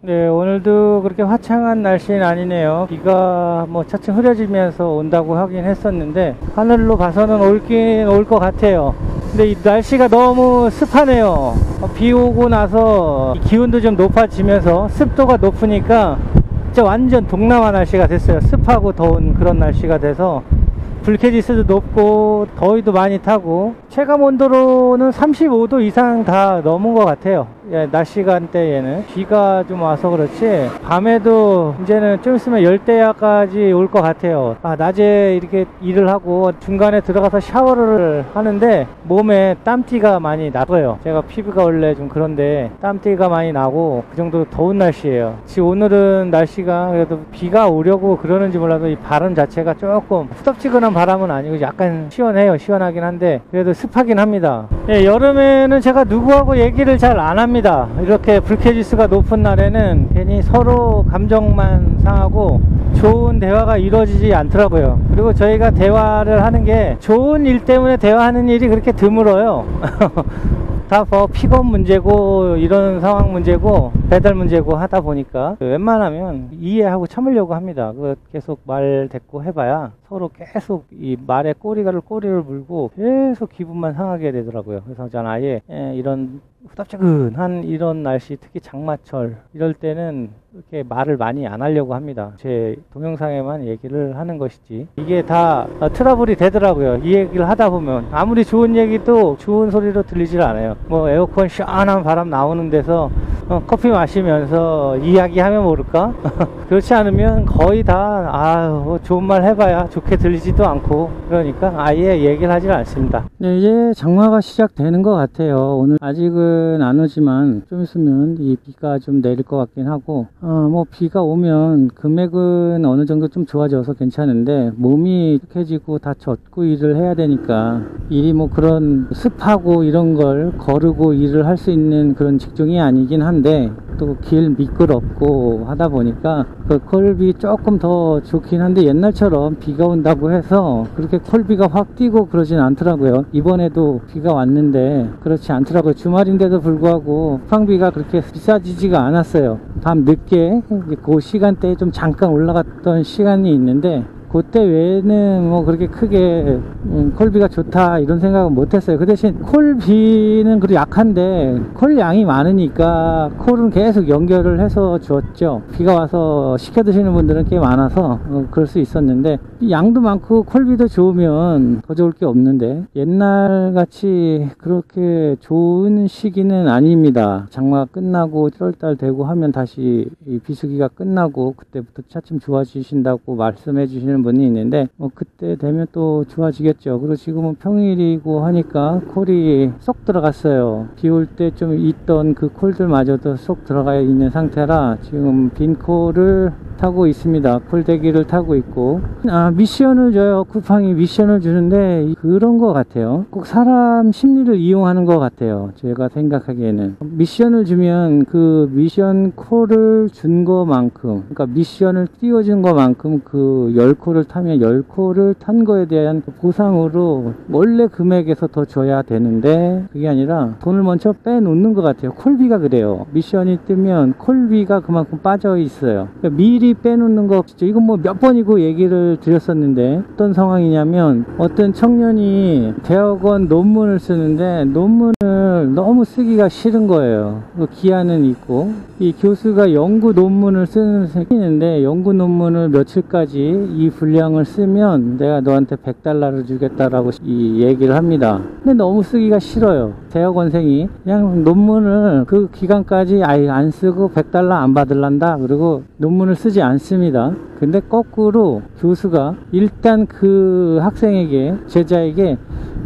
네, 오늘도 그렇게 화창한 날씨는 아니네요. 비가 뭐 차츰 흐려지면서 온다고 하긴 했었는데 하늘로 봐서는 올긴 올 것 같아요. 근데 이 날씨가 너무 습하네요. 비 오고 나서 기온도 좀 높아지면서 습도가 높으니까 진짜 완전 동남아 날씨가 됐어요. 습하고 더운 그런 날씨가 돼서 불쾌지수도 높고 더위도 많이 타고 체감 온도로는 35도 이상 다 넘은 것 같아요. 예, 낮 시간대에는 비가 좀 와서 그렇지 밤에도 이제는 좀 있으면 열대야까지 올 것 같아요. 낮에 이렇게 일을 하고 중간에 들어가서 샤워를 하는데 몸에 땀띠가 많이 나고요. 제가 피부가 원래 좀 그런데 땀띠가 많이 나고 그 정도로 더운 날씨예요. 지금 오늘은 날씨가 그래도 비가 오려고 그러는지 몰라도 이 바람 자체가 조금 후덥지근한 바람은 아니고 약간 시원해요. 시원하긴 한데 그래도 습하긴 합니다. 예, 여름에는 제가 누구하고 얘기를 잘 안 합니다. 이렇게 불쾌지수가 높은 날에는 괜히 서로 감정만 상하고 좋은 대화가 이루어지지 않더라고요. 그리고 저희가 대화를 하는 게 좋은 일 때문에 대화하는 일이 그렇게 드물어요. 다 뭐 픽업 문제고 이런 상황 문제고 배달 문제고 하다 보니까 웬만하면 이해하고 참으려고 합니다. 계속 말 대꾸 해봐야 서로 계속 이 말에 꼬리를 물고 계속 기분만 상하게 되더라고요. 그래서 저는 아예 이런 후덥지근한 이런 날씨, 특히 장마철 이럴 때는 이렇게 말을 많이 안 하려고 합니다. 제 동영상에만 얘기를 하는 것이지 이게 다 트러블이 되더라고요. 이 얘기를 하다 보면 아무리 좋은 얘기도 좋은 소리로 들리질 않아요. 뭐 에어컨 시원한 바람 나오는 데서 커피 마시면서 이야기하면 모를까? 그렇지 않으면 거의 다 좋은 말 해봐야 좋게 들리지도 않고 그러니까 아예 얘기를 하질 않습니다. 네, 이제 장마가 시작되는 것 같아요. 오늘 아직은 안 오지만 좀 있으면 이 비가 좀 내릴 것 같긴 하고 뭐 비가 오면 금액은 어느 정도 좀 좋아져서 괜찮은데 몸이 익숙해지고 다 젖고 일을 해야 되니까 일이 뭐 그런 습하고 이런 걸 거르고 일을 할 수 있는 그런 직종이 아니긴 한데 또 길 미끄럽고 하다 보니까 그 콜비 조금 더 좋긴 한데 옛날처럼 비가 온다고 해서 그렇게 콜비가 확 뛰고 그러진 않더라고요. 이번에도 비가 왔는데 그렇지 않더라고요. 주말인데도 불구하고 쿠팡비가 그렇게 비싸지지가 않았어요. 밤 늦게 그 시간대에 좀 잠깐 올라갔던 시간이 있는데 그때 외에는 뭐 그렇게 크게 콜비가 좋다 이런 생각은 못했어요. 그 대신 콜비는 그래도 약한데 콜 양이 많으니까 콜은 계속 연결을 해서 주었죠. 비가 와서 시켜 드시는 분들은 꽤 많아서 그럴 수 있었는데 양도 많고 콜비도 좋으면 더 좋을 게 없는데 옛날같이 그렇게 좋은 시기는 아닙니다. 장마가 끝나고 1월달 되고 하면 다시 이 비수기가 끝나고 그때부터 차츰 좋아지신다고 말씀해 주시는 분이 있는데 그때 되면 또 좋아지겠죠. 그리고 지금은 평일이고 하니까 콜이 쏙 들어갔어요. 비 올 때 좀 있던 그 콜들마저도 쏙 들어가 있는 상태라 지금 빈 콜을 타고 있습니다. 콜대기를 타고 있고 미션을 줘요. 쿠팡이 미션을 주는데 그런 것 같아요. 꼭 사람 심리를 이용하는 것 같아요. 제가 생각하기에는 미션을 주면 그 미션 콜을 준 것만큼 그러니까 미션을 띄워준 것만큼 그 10콜을 타면 10콜을 탄 거에 대한 보상으로 원래 금액에서 더 줘야 되는데 그게 아니라 돈을 먼저 빼놓는 것 같아요. 콜비가 그래요. 미션이 뜨면 콜비가 그만큼 빠져 있어요. 그러니까 미리 빼놓는 거 진짜 이건 뭐 몇 번이고 얘기를 드렸었는데 어떤 상황이냐면 어떤 청년이 대학원 논문을 쓰는데 논문을 너무 쓰기가 싫은 거예요. 기한은 있고 이 교수가 연구 논문을 쓰는데 연구 논문을 며칠까지 이 분량을 쓰면 내가 너한테 $100를 주겠다라고 이 얘기를 합니다. 근데 너무 쓰기가 싫어요. 대학원생이 그냥 논문을 그 기간까지 아예 안 쓰고 $100 안 받을란다. 그리고 논문을 쓰지 않습니다. 근데 거꾸로 교수가 일단 그 학생에게 제자에게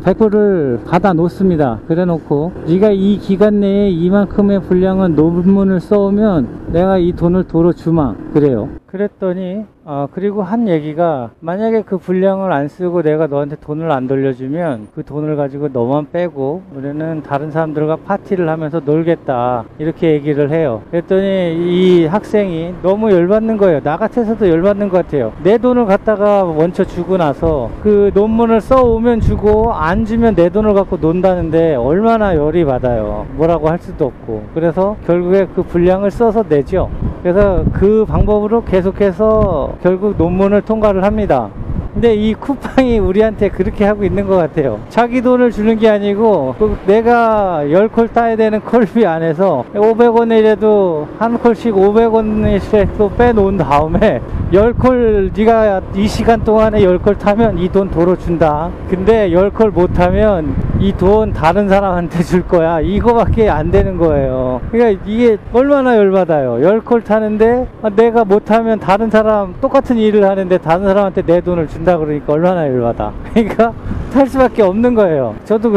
100%를 받아 놓습니다. 그래 놓고 네가 이 기간 내에 이만큼의 분량은 논문을 써오면 내가 이 돈을 도로 주마 그래요. 그랬더니 그리고 한 얘기가 만약에 그 분량을 안 쓰고 내가 너한테 돈을 안 돌려주면 그 돈을 가지고 너만 빼고 우리는 다른 사람들과 파티를 하면서 놀겠다 이렇게 얘기를 해요. 그랬더니 이 학생이 너무 열받는 거예요. 나 같아서도 열받는 것 같아요. 내 돈을 갖다가 먼저 주고 나서 그 논문을 써오면 주고 안 주면 내 돈을 갖고 논다는데 얼마나 열이 받아요. 뭐라고 할 수도 없고. 그래서 결국에 그 분량을 써서 내죠. 그래서 그 방법으로 계속해서 결국 논문을 통과를 합니다. 근데 이 쿠팡이 우리한테 그렇게 하고 있는 것 같아요. 자기 돈을 주는 게 아니고 내가 10콜 따야 되는 콜비 안에서 500원이라도 한 콜씩 500원씩 또 빼놓은 다음에 10콜 네가 이 시간 동안에 10콜 타면 이 돈 도로 준다. 근데 10콜 못 타면 이 돈 다른 사람한테 줄 거야. 이거밖에 안 되는 거예요. 그러니까 이게 얼마나 열받아요. 10콜 타는데 내가 못 타면 다른 사람 똑같은 일을 하는데 다른 사람한테 내 돈을 준다 그러니까 얼마나 열받아. 그러니까 탈 수밖에 없는 거예요. 저도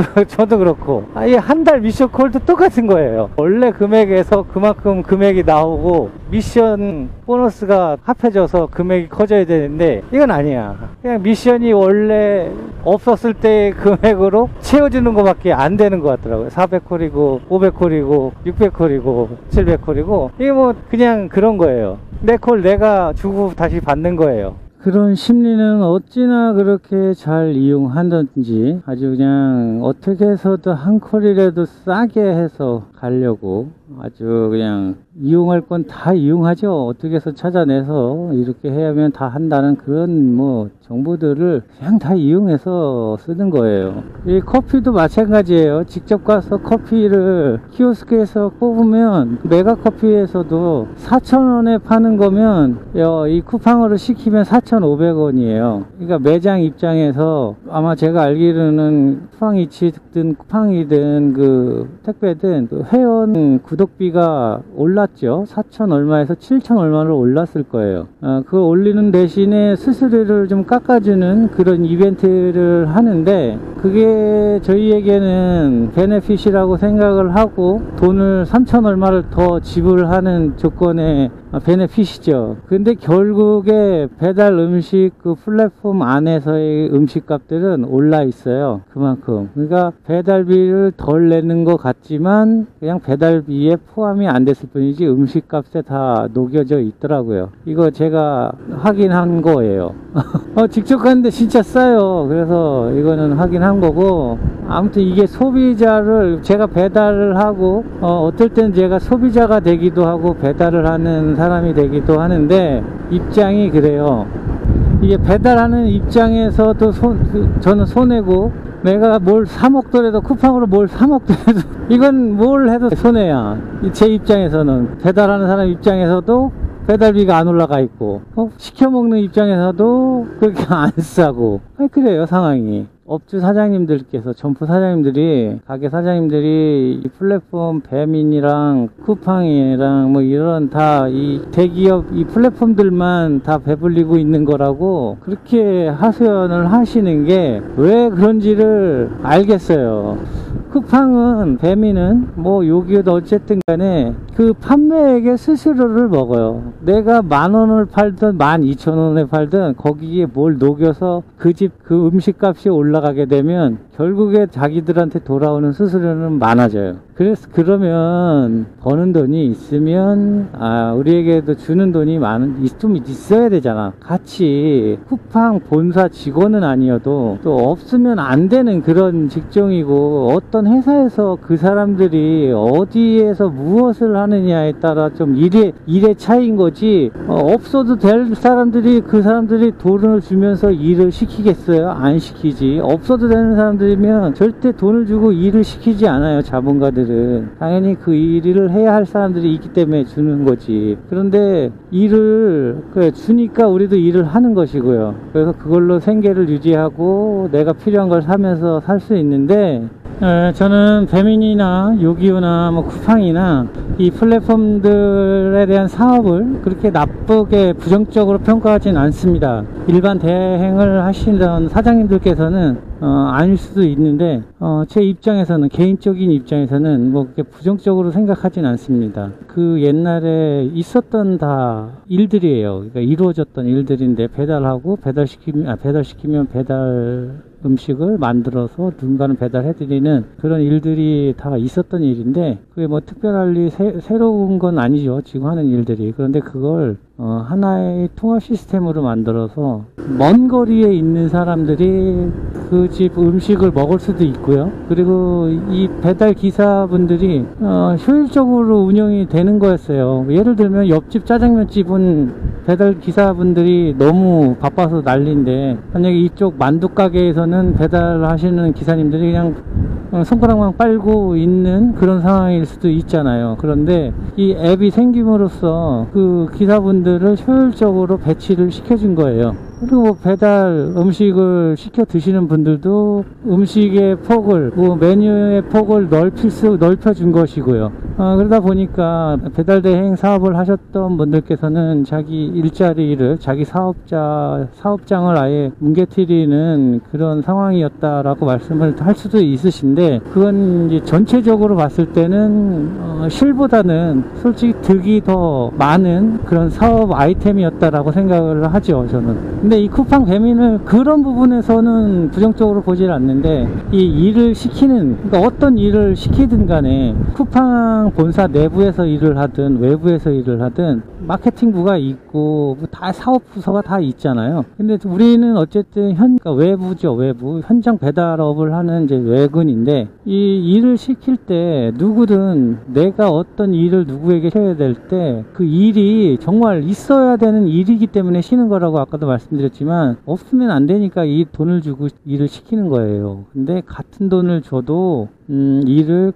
그렇고. 아예 한 달 미션 콜도 똑같은 거예요. 원래 금액에서 그만큼 금액이 나오고 미션 보너스가 합해져서 금액이 커져야 되는데 이건 아니야. 그냥 미션이 원래 없었을 때의 금액으로 채워주는 것밖에 안 되는 것 같더라고요. 400콜이고 500콜이고 600콜이고 700콜이고 이게 뭐 그냥 그런 거예요. 내 콜 내가 주고 다시 받는 거예요. 그런 심리는 어찌나 그렇게 잘 이용하든지 아주 그냥 어떻게 해서든 한 콜이라도 싸게 해서 가려고 아주 그냥 이용할 건 다 이용하죠. 어떻게 해서 찾아내서 이렇게 해야면 다 한다는 그런 뭐 정보들을 그냥 다 이용해서 쓰는 거예요. 이 커피도 마찬가지예요. 직접 가서 커피를 키오스크에서 뽑으면 메가커피에서도 4,000원에 파는 거면 이 쿠팡으로 시키면 4,500원이에요. 그러니까 매장 입장에서 아마 제가 알기로는 쿠팡이츠든 쿠팡이든 그 택배든 그 회원 구독비가 올랐죠. 4천 얼마에서 7천 얼마로 올랐을 거예요. 그걸 올리는 대신에 수수료를 좀 깎아주는 그런 이벤트를 하는데 그게 저희에게는 베네핏이라고 생각을 하고 돈을 3천 얼마를 더 지불하는 조건의 베네핏이죠. 근데 결국에 배달 음식 그 플랫폼 안에서의 음식 값들은 올라 있어요. 그만큼. 그러니까 배달비를 덜 내는 것 같지만 그냥 배달비에 포함이 안 됐을 뿐이지 음식 값에 다 녹여져 있더라고요. 이거 제가 확인한 거예요. 직접 갔는데 진짜 싸요. 그래서 이거는 확인한 거고 아무튼 이게 소비자를 제가 배달을 하고 어떨 땐 제가 소비자가 되기도 하고 배달을 하는 사람이 되기도 하는데 입장이 그래요. 이게 배달하는 입장에서도 저는 손해고 내가 뭘 사 먹더라도 쿠팡으로 뭘 사 먹더라도 이건 뭘 해도 손해야. 제 입장에서는 배달하는 사람 입장에서도 배달비가 안 올라가 있고 시켜 먹는 입장에서도 그렇게 안 싸고 그래요 상황이. 업주 사장님들께서 점포 사장님들이 가게 사장님들이 이 플랫폼 배민이랑 쿠팡이랑 뭐 이런 다 이 대기업 이 플랫폼들만 다 배불리고 있는 거라고 그렇게 하소연을 하시는 게 왜 그런지를 알겠어요. 쿠팡은 배민은 뭐 여기도 어쨌든 간에 그 판매액의 수수료를 먹어요. 내가 10,000원을 팔든 12,000원에 팔든 거기에 뭘 녹여서 그 집 그 음식값이 올라가게 되면 결국에 자기들한테 돌아오는 수수료는 많아져요. 그래서 그러면 버는 돈이 있으면 우리에게도 주는 돈이 좀 있어야 되잖아. 같이 쿠팡 본사 직원은 아니어도 또 없으면 안 되는 그런 직종이고 어떤 회사에서 그 사람들이 어디에서 무엇을 하느냐에 따라 좀 일의 차이인 거지 없어도 될 사람들이 그 사람들이 돈을 주면서 일을 시키겠어요? 안 시키지. 없어도 되는 사람들이면 절대 돈을 주고 일을 시키지 않아요. 자본가들은 당연히 그 일을 해야 할 사람들이 있기 때문에 주는 거지. 그런데 일을 주니까 우리도 일을 하는 것이고요. 그래서 그걸로 생계를 유지하고 내가 필요한 걸 사면서 살 수 있는데 저는 배민이나 요기요나 뭐 쿠팡이나 이 플랫폼들에 대한 사업을 그렇게 나쁘게 부정적으로 평가하진 않습니다. 일반 대행을 하시던 사장님들께서는 아닐 수도 있는데 제 입장에서는 개인적인 입장에서는 뭐 그렇게 부정적으로 생각하진 않습니다. 그 옛날에 있었던 다 일들이에요. 그러니까 이루어졌던 일들인데 배달하고 배달시키면 배달 음식을 만들어서 누군가는 배달해드리는 그런 일들이 다 있었던 일인데 그게 뭐 특별할 새로운 건 아니죠. 지금 하는 일들이. 그런데 그걸 하나의 통합 시스템으로 만들어서 먼 거리에 있는 사람들이 그 집 음식을 먹을 수도 있고요. 있고요. 그리고 이 배달 기사분들이 효율적으로 운영이 되는 거였어요. 예를 들면 옆집 짜장면집은 배달 기사분들이 너무 바빠서 난리인데, 만약에 이쪽 만두 가게에서는 배달하시는 기사님들이 그냥 손가락만 빨고 있는 그런 상황일 수도 있잖아요. 그런데 이 앱이 생김으로써 그 기사분들을 효율적으로 배치를 시켜준 거예요. 그리고 뭐 배달 음식을 시켜 드시는 분들도 음식의 폭을, 뭐 메뉴의 폭을 넓혀준 것이고요. 그러다 보니까 배달 대행 사업을 하셨던 분들께서는 자기 일자리를, 자기 사업장을 아예 뭉개뜨리는 그런 상황이었다라고 말씀을 할 수도 있으신데, 그건 이제 전체적으로 봤을 때는 실보다는 솔직히 득이 더 많은 그런 사업 아이템이었다라고 생각을 하죠, 저는. 근데 이 쿠팡 배민을 그런 부분에서는 부정적으로 보질 않는데, 이 일을 시키는, 그러니까 어떤 일을 시키든 간에 쿠팡 본사 내부에서 일을 하든 외부에서 일을 하든 마케팅부가 있고 다 사업 부서가 다 있잖아요. 근데 우리는 어쨌든 그러니까 외부죠, 외부 현장 배달업을 하는 이제 외근인데, 이 일을 시킬 때 누구든 내가 어떤 일을 누구에게 해야 될 때 그 일이 정말 있어야 되는 일이기 때문에 쉬는 거라고 아까도 말씀드렸지만, 없으면 안 되니까 이 돈을 주고 일을 시키는 거예요. 근데 같은 돈을 줘도 일을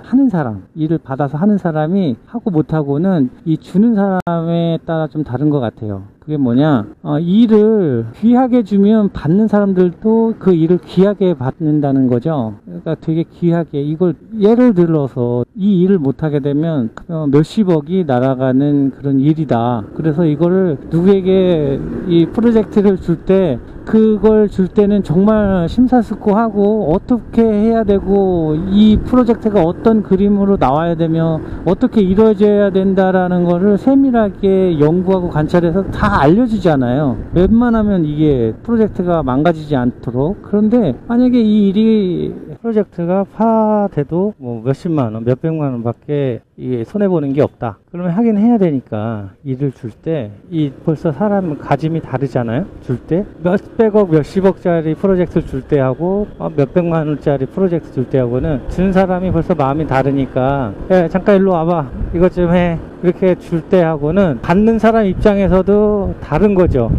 하는 사람, 일을 받아서 하는 사람이 하고 못하고는 이 주는 사람에 따라 좀 다른 것 같아요. 그게 뭐냐, 일을 귀하게 주면 받는 사람들도 그 일을 귀하게 받는다는 거죠. 그러니까 되게 귀하게, 이걸 예를 들어서 이 일을 못하게 되면 몇십억이 날아가는 그런 일이다. 그래서 이거를 누구에게 이 프로젝트를 줄 때, 그걸 줄 때는 정말 심사숙고하고 어떻게 해야 되고, 이 프로젝트가 어떤 그림으로 나와야 되며 어떻게 이루어져야 된다라는 거를 세밀하게 연구하고 관찰해서 다 알려주잖아요. 웬만하면 이게 프로젝트가 망가지지 않도록. 그런데 만약에 이 일이 프로젝트가 파돼도 뭐 몇십만 원, 몇백만 원 밖에 이게 손해보는 게 없다. 그러면 하긴 해야 되니까 일을 줄 때 이 벌써 사람 가짐이 다르잖아요. 줄 때 몇백억, 몇십억짜리 프로젝트를 줄 때 하고 몇백만 원짜리 프로젝트 줄 때 하고는 주는 사람이 벌써 마음이 다르니까, 야, 잠깐 일로 와봐, 이것 좀 해, 이렇게 줄 때 하고는 받는 사람 입장에서도 다른 거죠.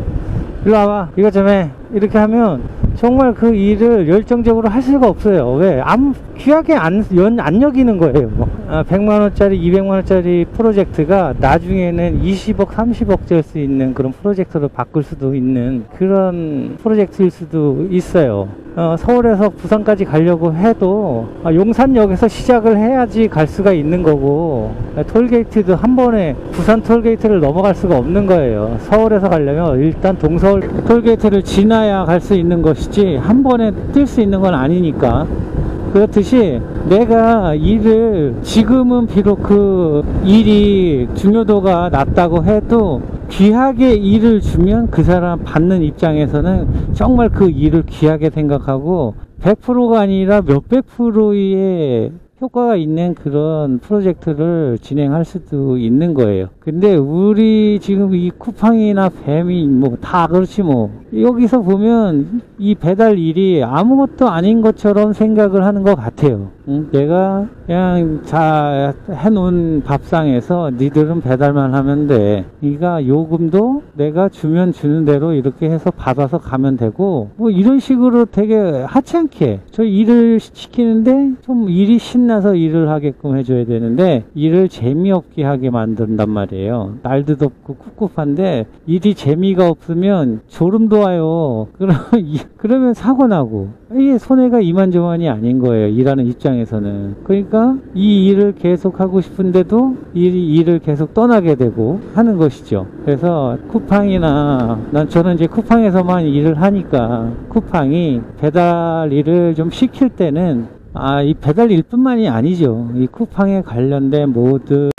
일로 와봐, 이것 좀 해, 이렇게 하면 정말 그 일을 열정적으로 할 수가 없어요. 왜? 귀하게 안 여기는 거예요. 100만원짜리, 200만원짜리 프로젝트가 나중에는 20억, 30억 될 수 있는 그런 프로젝트로 바꿀 수도 있는 그런 프로젝트일 수도 있어요. 서울에서 부산까지 가려고 해도 용산역에서 시작을 해야지 갈 수가 있는 거고, 톨게이트도 한 번에 부산 톨게이트를 넘어갈 수가 없는 거예요. 서울에서 가려면 일단 동서울 톨게이트를 지나야 갈 수 있는 것이지 한 번에 뛸 수 있는 건 아니니까. 그렇듯이 내가 일을, 지금은 비록 그 일이 중요도가 낮다고 해도 귀하게 일을 주면 그 사람 받는 입장에서는 정말 그 일을 귀하게 생각하고 100%가 아니라 몇백 프로의 효과가 있는 그런 프로젝트를 진행할 수도 있는 거예요. 근데 우리 지금 이 쿠팡이나 뱀이 뭐 다 그렇지 뭐, 여기서 보면 이 배달 일이 아무것도 아닌 것처럼 생각을 하는 것 같아요. 내가 그냥 해놓은 밥상에서 니들은 배달만 하면 돼. 그러니까 요금도 내가 주면 주는 대로 이렇게 해서 받아서 가면 되고, 뭐 이런 식으로 되게 하찮게 저 일을 시키는데 좀 일이 신나서 일을 하게끔 해줘야 되는데, 일을 재미없게 하게 만든단 말이에요. 날도 덥고 꿉꿉한데 일이 재미가 없으면 졸음 돋아요. 그러면 사고 나고, 이게 손해가 이만저만이 아닌 거예요, 일하는 입장에서는. 그러니까 이 일을 계속 하고 싶은데도 이 일을 계속 떠나게 되고 하는 것이죠. 그래서 저는 이제 쿠팡에서만 일을 하니까, 쿠팡이 배달 일을 좀 시킬 때는 이 배달 일뿐만이 아니죠. 이 쿠팡에 관련된 모든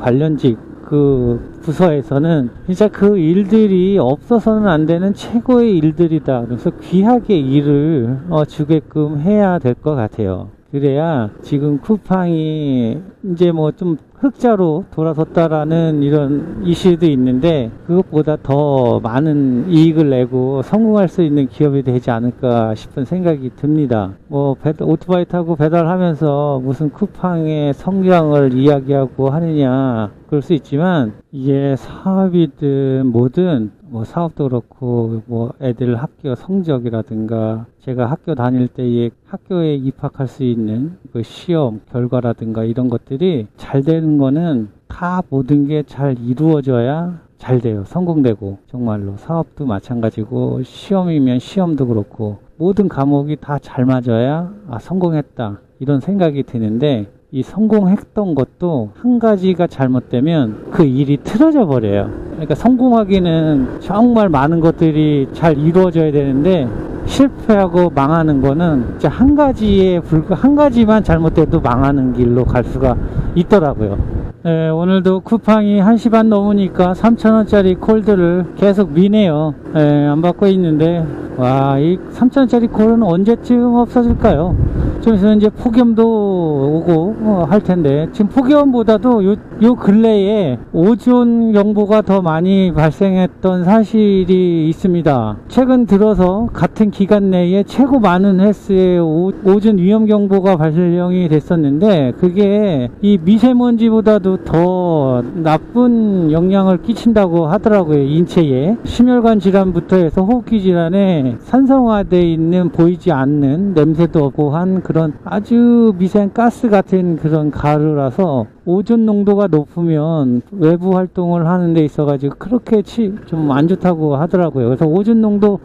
관련직 그 부서에서는 진짜 그 일들이 없어서는 안 되는 최고의 일들이다. 그래서 귀하게 일을 주게끔 해야 될 것 같아요. 그래야 지금 쿠팡이 이제 뭐 좀 흑자로 돌아섰다라는 이런 이슈도 있는데, 그것보다 더 많은 이익을 내고 성공할 수 있는 기업이 되지 않을까 싶은 생각이 듭니다. 뭐 오토바이 타고 배달하면서 무슨 쿠팡의 성장을 이야기하고 하느냐, 그럴 수 있지만 이게 사업이든 뭐든, 뭐 사업도 그렇고 뭐 애들 학교 성적이라든가 제가 학교 다닐 때에 학교에 입학할 수 있는 그 시험 결과라든가 이런 것들이 잘 되는 거는 다 모든 게 잘 이루어져야 잘 돼요. 성공되고. 정말로 사업도 마찬가지고 시험이면 시험도 그렇고 모든 과목이 다 잘 맞아야 성공했다, 이런 생각이 드는데, 이 성공했던 것도 한 가지가 잘못되면 그 일이 틀어져 버려요. 그러니까 성공하기는 정말 많은 것들이 잘 이루어져야 되는데, 실패하고 망하는 거는 진짜 한 가지만 잘못돼도 망하는 길로 갈 수가 있더라고요. 네, 오늘도 쿠팡이 1시 반 넘으니까 3,000원짜리 콜들을 계속 미네요. 네, 안 받고 있는데, 와, 이 3,000원짜리 콜은 언제쯤 없어질까요? 좀 있으면 이제 폭염도 오고 할 텐데, 지금 폭염보다도 요 근래에 오존 경보가 더 많이 발생했던 사실이 있습니다. 최근 들어서 같은 기간 내에 최고 많은 횟수의 오존 위험 경보가 발령이 됐었는데, 그게 이 미세먼지보다도 더 나쁜 영향을 끼친다고 하더라고요. 인체에 심혈관 질환부터 해서 호흡기 질환에 산성화되어 있는 보이지 않는, 냄새도 없고 한 그런 아주 미세한 가스 같은 그런 가루라서 오존 농도가 높으면 외부 활동을 하는 데 있어 가지고 그렇게 좀 안 좋다고 하더라고요. 그래서 오존 농도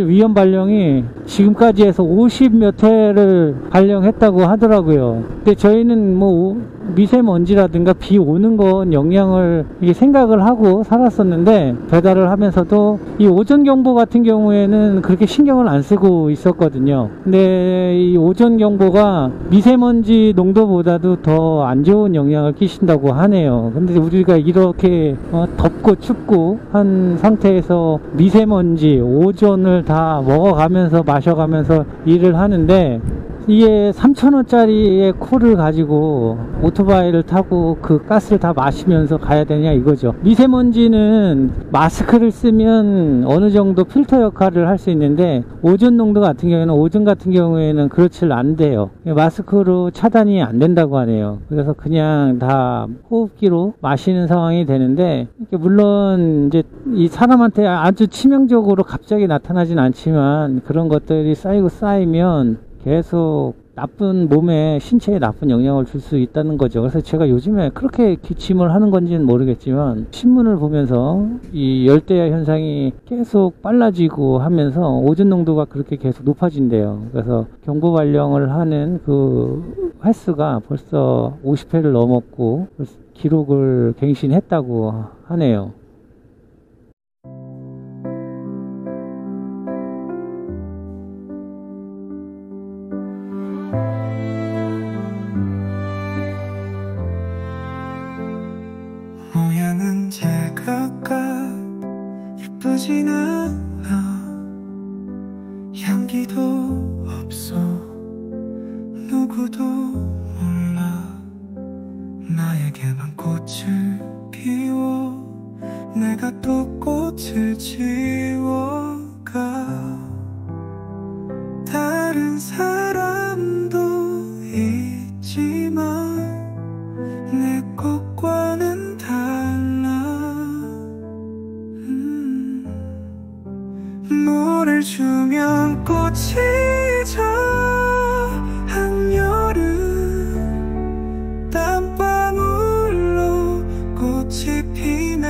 위험 발령이 지금까지 해서 50 몇 회를 발령했다고 하더라고요. 근데 저희는 뭐 미세먼지라든가 비 오는 건 영향을 생각을 하고 살았었는데, 배달을 하면서도 이 오존 경보 같은 경우에는 그렇게 신경을 안 쓰고 있었거든요. 근데 이 오존 경보가 미세먼지 농도보다도 더 안 좋은 영향을 끼친다고 하네요. 근데 우리가 이렇게 덥고 춥고 한 상태에서 미세먼지, 오존을 다 먹어가면서 마셔가면서 일을 하는데, 이게 3,000원짜리의 콜을 가지고 오토바이를 타고 그 가스를 다 마시면서 가야 되냐 이거죠. 미세먼지는 마스크를 쓰면 어느 정도 필터 역할을 할 수 있는데, 오존 농도 같은 경우에는, 오존 같은 경우에는 그렇질 않대요. 마스크로 차단이 안 된다고 하네요. 그래서 그냥 다 호흡기로 마시는 상황이 되는데, 물론 이제 이 사람한테 아주 치명적으로 갑자기 나타나진 않지만 그런 것들이 쌓이면 계속 몸에, 신체에 나쁜 영향을 줄 수 있다는 거죠. 그래서 제가 요즘에 그렇게 기침을 하는 건지는 모르겠지만, 신문을 보면서 이 열대야 현상이 계속 빨라지고 하면서 오존 농도가 그렇게 계속 높아진대요. 그래서 경보 발령을 하는 그 횟수가 벌써 50회를 넘었고 기록을 갱신했다고 하네요. 모양은 제각각 예쁘진 않아, 향기도 없어, 누구도 몰라. 나에게만 꽃을 피워 내가 또 꽃을 지워가. 다른 사람도 있지만 내 꽃과는 달라. 물을 주면 꽃이 져, 한여름 땀방울로 꽃이 피네.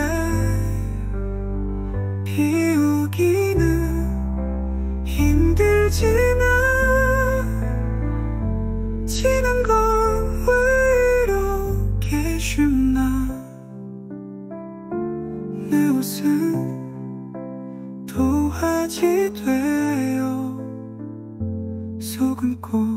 피우기는 힘들지만 지는 건 왜 이렇게 쉽나. 내 옷은 도화지 되어 소금꽃